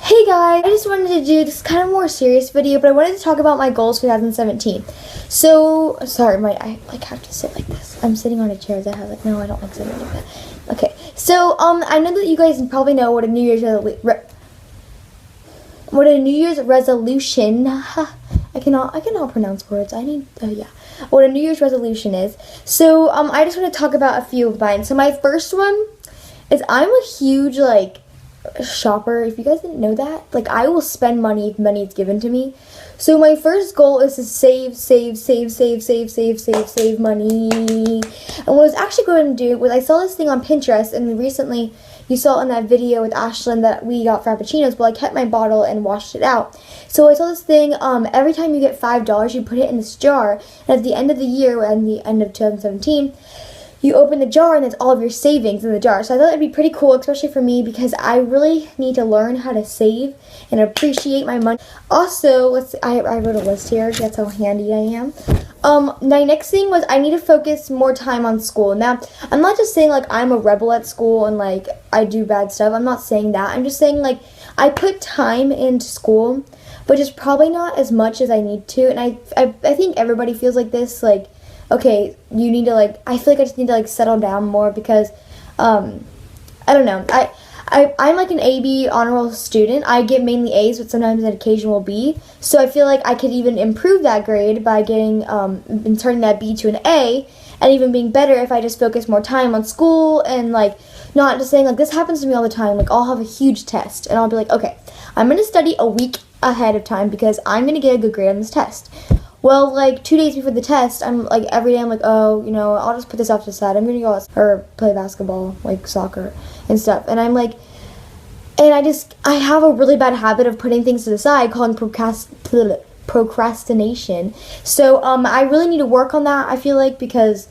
Hey guys, I just wanted to do this kind of more serious video, but I wanted to talk about my goals for 2017. So, sorry, I have to sit like this. I'm sitting on a chair that has no, I don't like sitting like that. Okay, so I know that you guys probably know what a New Year's resolution. I cannot pronounce words. What a New Year's resolution is. So I just want to talk about a few of mine. So my first one is I'm a huge shopper. If you guys didn't know that, I will spend money if money is given to me. So my first goal is to save money. And what I was actually going to do was I saw this thing on Pinterest, and recently you saw in that video with Ashlyn that we got Frappuccinos, but I kept my bottle and washed it out. So I saw this thing, every time you get $5, you put it in this jar, and at the end of the year, at the end of 2017, you open the jar and it's all of your savings in the jar. So I thought it'd be pretty cool, especially for me, because I really need to learn how to save and appreciate my money. Also, I wrote a list here. That's how handy I am. My next thing was I need to focus more time on school. Now, I'm not just saying I'm a rebel at school and I do bad stuff. I'm not saying that. I'm just saying I put time into school, but just probably not as much as I need to. And I think everybody feels like this. Okay, you need to I feel like I just need to settle down more because I don't know. I'm an AB honor roll student. I get mainly A's, but sometimes an occasional B. So I feel like I could even improve that grade by getting and turning that B to an A, and even being better if I just focus more time on school and not just saying this happens to me all the time. I'll have a huge test and I'll be okay, I'm gonna study a week ahead of time because I'm gonna get a good grade on this test. Well, 2 days before the test, I'm every day I'm oh, I'll just put this off to the side. I'm gonna go or play basketball, soccer and stuff. And I'm and I have a really bad habit of putting things to the side, calling procrastination. So I really need to work on that. I feel because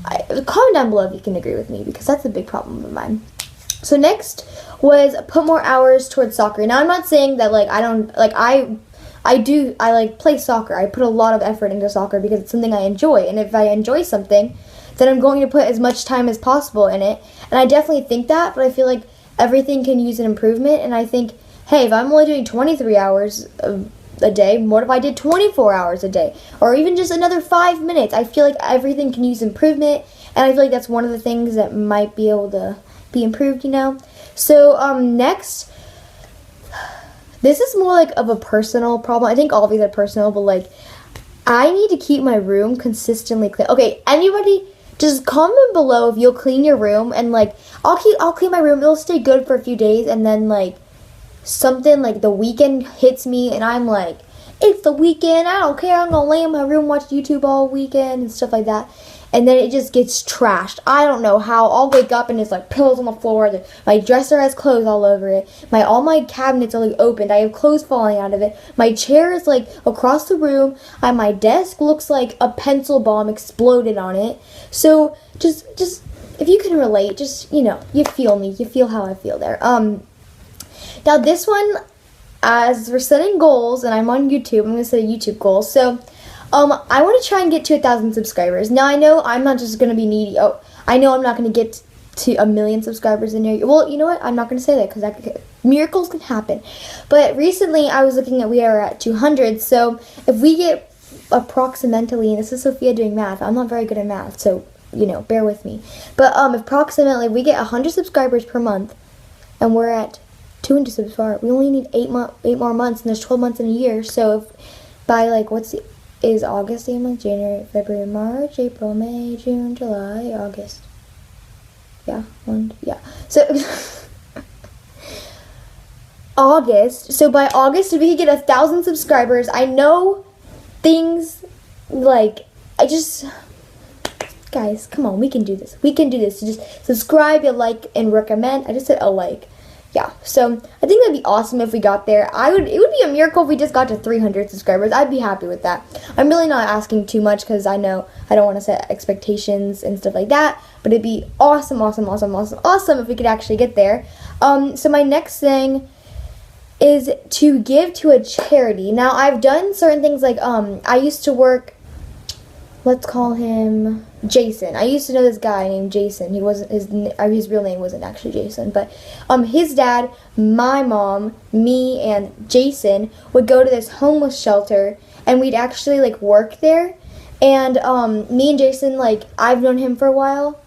comment down below if you can agree with me, because that's a big problem of mine. So next was put more hours towards soccer. Now I'm not saying that I play soccer. I put a lot of effort into soccer because it's something I enjoy. And if I enjoy something, then I'm going to put as much time as possible in it. And I definitely think that, but I feel everything can use an improvement. And I think, hey, if I'm only doing 23 hours a day, what if I did 24 hours a day? Or even just another 5 minutes? I feel everything can use improvement. And I feel that's one of the things that might be able to be improved, So next, this is more of a personal problem. I think all of these are personal, but I need to keep my room consistently clean. Okay, anybody just comment below if you'll clean your room, and I'll clean my room. It'll stay good for a few days, and then something the weekend hits me and I'm it's the weekend, I don't care, I'm gonna lay in my room, watch YouTube all weekend and stuff like that. And then it just gets trashed. I don't know how. I'll wake up and it's pillows on the floor. My dresser has clothes all over it. All my cabinets are opened. I have clothes falling out of it. My chair is across the room. My desk looks like a pencil bomb exploded on it. So just if you can relate, you feel me. You feel how I feel there. Now this one, as we're setting goals, and I'm on YouTube, I'm gonna set a YouTube goal. So I want to try and get to 1,000 subscribers. Now, I know I'm not just going to be needy. Oh, I know I'm not going to get to 1 million subscribers in here. Well, you know what? I'm not going to say that because miracles can happen. But recently, I was looking at, we are at 200. So if we get approximately, and this is Sophia doing math. I'm not very good at math, so, bear with me. But approximately, we get 100 subscribers per month, and we're at 200 subscribers. We only need 8 more months, and there's 12 months in a year. So if by, is August a month? January, February, March, April, May, June, July, August. Yeah. So August. So by August, if we could get 1,000 subscribers, I know things guys, come on, we can do this. We can do this. So just subscribe, and recommend. I just said a like. Yeah, so I think that'd be awesome if we got there. It would be a miracle if we just got to 300 subscribers. I'd be happy with that. I'm really not asking too much because I know I don't want to set expectations and stuff like that. But it'd be awesome if we could actually get there. So my next thing is to give to a charity. Now, I've done certain things I used to work let's call him Jason. I used to know this guy named Jason. He wasn't his real name wasn't actually Jason, but his dad, my mom, me, and Jason would go to this homeless shelter, and we'd actually like work there. And me and Jason, like, I've known him for a while.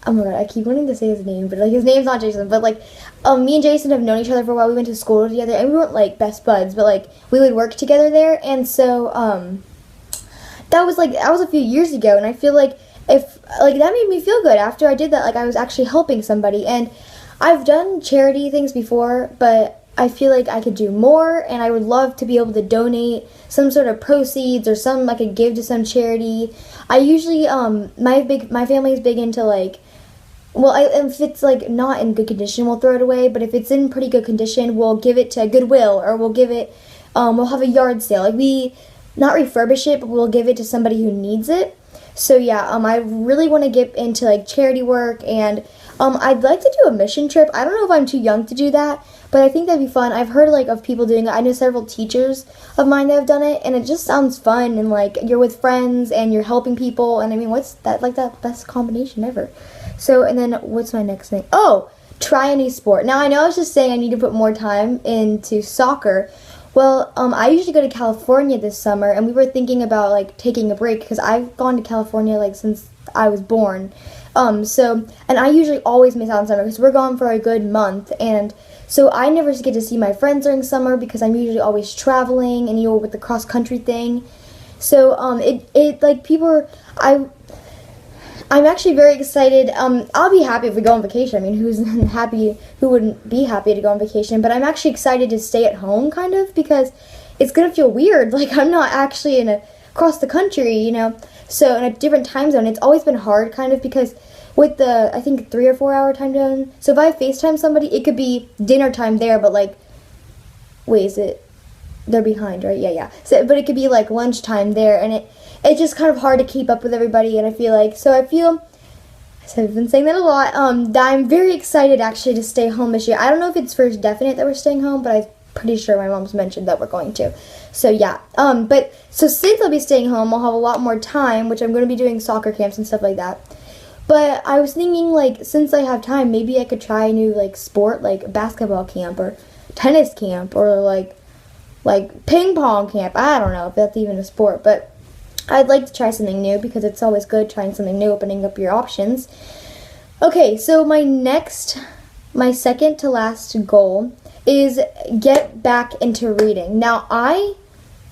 Oh my god, I keep wanting to say his name, but like his name's not Jason. But like, me and Jason have known each other for a while. We went to school together, and we weren't like best buds, but like we would work together there. And so that was a few years ago, and I feel like if like that made me feel good after I did that. Like I was actually helping somebody, and I've done charity things before, but I feel like I could do more, and I would love to be able to donate some sort of proceeds or some I could give to some charity. I usually my family is big into like. Well, if it's, like, not in good condition, we'll throw it away. But if it's in pretty good condition, we'll give it to Goodwill. Or we'll give it, we'll have a yard sale. Like, we, not refurbish it, but we'll give it to somebody who needs it. So, yeah, I really want to get into, like, charity work. And I'd like to do a mission trip. I don't know if I'm too young to do that. But I think that'd be fun. I've heard, like, of people doing it. I know several teachers of mine that have done it. And it just sounds fun. And, like, you're with friends and you're helping people. And, I mean, what's that, like, that best combination ever? So, and then what's my next thing? Oh, try a new sport. Now, I know I was just saying I need to put more time into soccer. Well, I usually go to California this summer, and we were thinking about, like, taking a break, because I've gone to California, like, since I was born. And I usually always miss out on summer, because we're gone for a good month, and so I never get to see my friends during summer, because I'm usually always traveling, and, with the cross-country thing. So, I'm actually very excited. I'll be happy if we go on vacation. I mean, who wouldn't be happy to go on vacation? But I'm actually excited to stay at home, kind of, because it's going to feel weird. Like, I'm not actually across the country, So, in a different time zone, it's always been hard, kind of, because with the, I think, 3 or 4 hour time zone. So, if I FaceTime somebody, it could be dinner time there, but, like, wait, is it? They're behind, right? Yeah. So, but it could be, like, lunchtime there, and it's just kind of hard to keep up with everybody, and I've been saying that a lot, that I'm very excited, actually, to stay home this year. I don't know if it's for definite that we're staying home, but I'm pretty sure my mom's mentioned that we're going to. So, yeah. So since I'll be staying home, I'll have a lot more time, which I'm going to be doing soccer camps and stuff like that. But I was thinking, like, since I have time, maybe I could try a new, like, sport, like basketball camp, or tennis camp, or, like ping pong camp. I don't know if that's even a sport, but I'd like to try something new, because it's always good trying something new, opening up your options. Okay, so my second to last goal is get back into reading. Now, I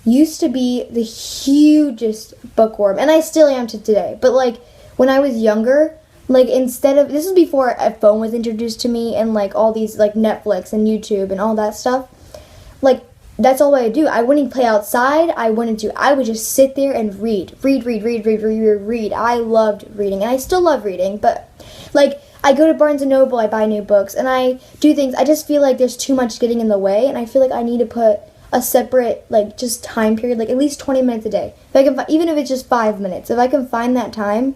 used to be the hugest bookworm, and I still am to today, but like when I was younger, like this is before a phone was introduced to me, and like all these like Netflix and YouTube and all that stuff, like that's all I would do. I wouldn't play outside. I would just sit there and read. I loved reading, and I still love reading, but like I go to Barnes & Noble, I buy new books, and I do things. I just feel like there's too much getting in the way, and I feel like I need to put a separate, like, just time period, like at least 20 minutes a day. If I can, even if it's just 5 minutes, if I can find that time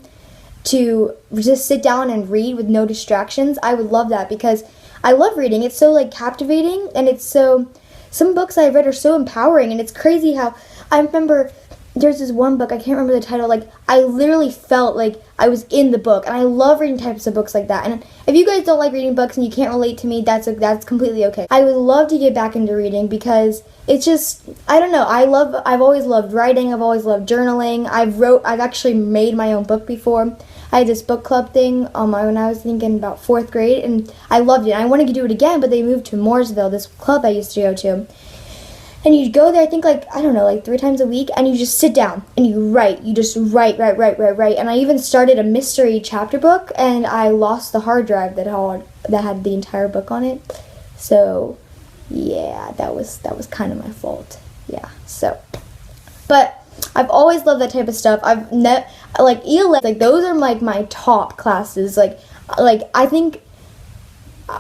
to just sit down and read with no distractions, I would love that, because I love reading. It's so, like, captivating, and it's so... Some books I've read are so empowering, and it's crazy how... I remember there's this one book, I can't remember the title, like, I literally felt like I was in the book, and I love reading types of books like that. And if you guys don't like reading books and you can't relate to me, that's completely okay. I would love to get back into reading, because it's just, I don't know, I've always loved writing, I've always loved journaling, I've actually made my own book before. I had this book club thing when I was thinking about 4th grade, and I loved it. I wanted to do it again, but they moved to Mooresville, this club I used to go to. And you'd go there, I think, like, I don't know, like 3 times a week, and you just sit down, and you write. You just write. And I even started a mystery chapter book, and I lost the hard drive that had the entire book on it. So, yeah, that was kind of my fault. Yeah, so. But I've always loved that type of stuff. Like, ELA, like, those are, like, my top classes. Like, I think...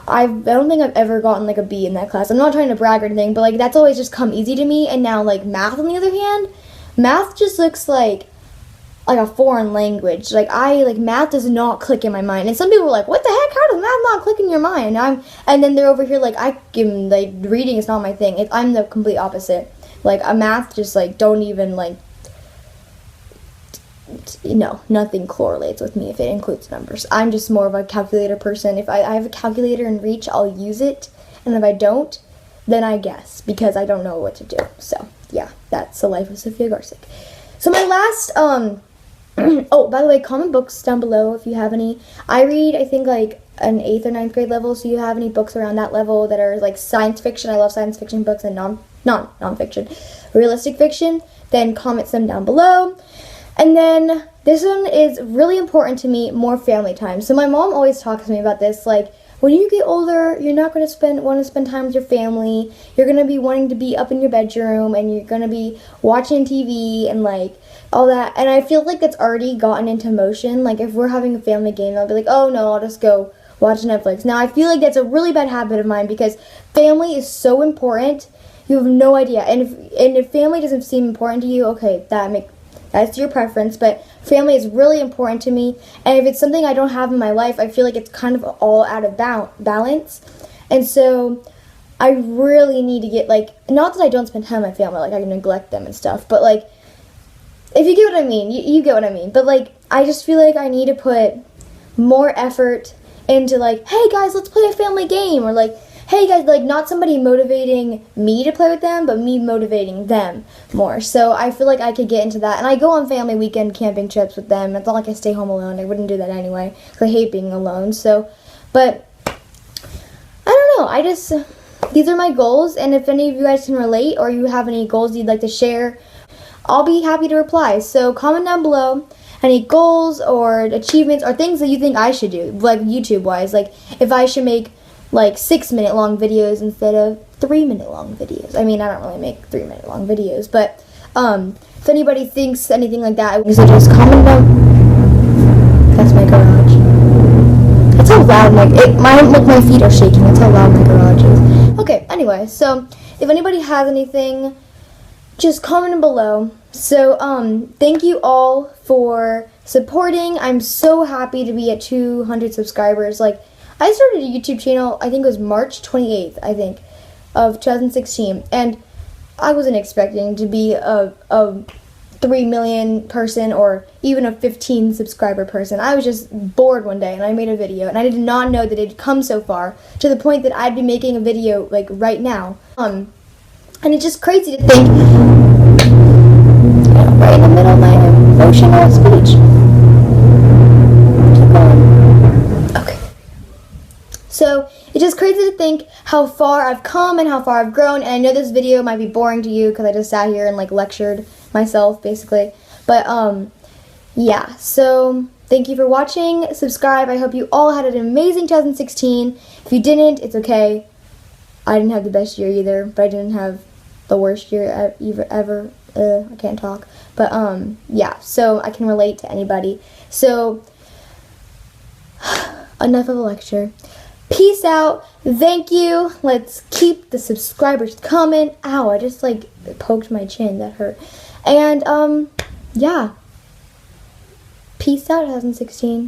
I don't think I've ever gotten, like, a B in that class. I'm not trying to brag or anything, but, like, that's always just come easy to me. And now, like, math, on the other hand, math just looks like a foreign language. Like, math does not click in my mind. And some people are like, what the heck? How does math not click in your mind? And then they're over here, like, reading is not my thing. I'm the complete opposite. Like, a math just, like, don't even, like, no, nothing correlates with me if it includes numbers. I'm just more of a calculator person. If I have a calculator in reach, I'll use it. And if I don't, then I guess, because I don't know what to do. So, yeah, that's the life of Sophia Garsick. So my last, oh, by the way, comment books down below if you have any. I read, I think, like, an 8th or 9th grade level, so you have any books around that level that are, like, science fiction. I love science fiction books and non-fiction, realistic fiction. Then comment them down below. And then this one is really important to me, more family time. So my mom always talks to me about this, like, when you get older, you're not going to want to spend time with your family. You're going to be wanting to be up in your bedroom, and you're going to be watching TV and, like, all that. And I feel like it's already gotten into motion. Like, if we're having a family game, I'll be like, oh, no, I'll just go watch Netflix. Now, I feel like that's a really bad habit of mine, because family is so important. You have no idea. And if family doesn't seem important to you, okay, that's your preference, but family is really important to me. And if it's something I don't have in my life, I feel like it's kind of all out of balance. And so I really need to get, like, not that I don't spend time with my family, like, I neglect them and stuff, but, like, if you get what I mean, you get what I mean. But, like, I just feel like I need to put more effort into, like, hey, guys, let's play a family game, or, like, hey, guys, like, not somebody motivating me to play with them, but me motivating them more. So I feel like I could get into that. And I go on family weekend camping trips with them. It's not like I stay home alone. I wouldn't do that anyway, because I hate being alone. So, but I don't know. These are my goals. And if any of you guys can relate, or you have any goals you'd like to share, I'll be happy to reply. So comment down below any goals or achievements or things that you think I should do, like YouTube-wise. Like, if I should make, like, 6-minute long videos instead of 3-minute long videos. I mean, I don't really make 3-minute long videos, but if anybody thinks anything like that, so just comment down. That's my garage. That's how loud my feet are shaking. That's how loud my garage is. Okay, anyway, so if anybody has anything, just comment below. So thank you all for supporting. I'm so happy to be at 200 subscribers. Like, I started a YouTube channel, I think it was March 28th, of 2016, and I wasn't expecting to be a 3 million person or even a 15 subscriber person. I was just bored one day and I made a video, and I did not know that it'd come so far, to the point that I'd be making a video, like, right now. And it's just crazy to think, right in the middle of my emotional speech. Keep going. Okay. So, it's just crazy to think how far I've come and how far I've grown. And I know this video might be boring to you because I just sat here and, like, lectured myself, basically. But, yeah. So, thank you for watching. Subscribe. I hope you all had an amazing 2016. If you didn't, it's okay. I didn't have the best year either, but I didn't have the worst year ever. I can't talk. But, yeah. So, I can relate to anybody. So, enough of a lecture. Peace out. Thank you. Let's keep the subscribers coming. Ow, I just, like, poked my chin. That hurt. And, yeah. Peace out, 2016.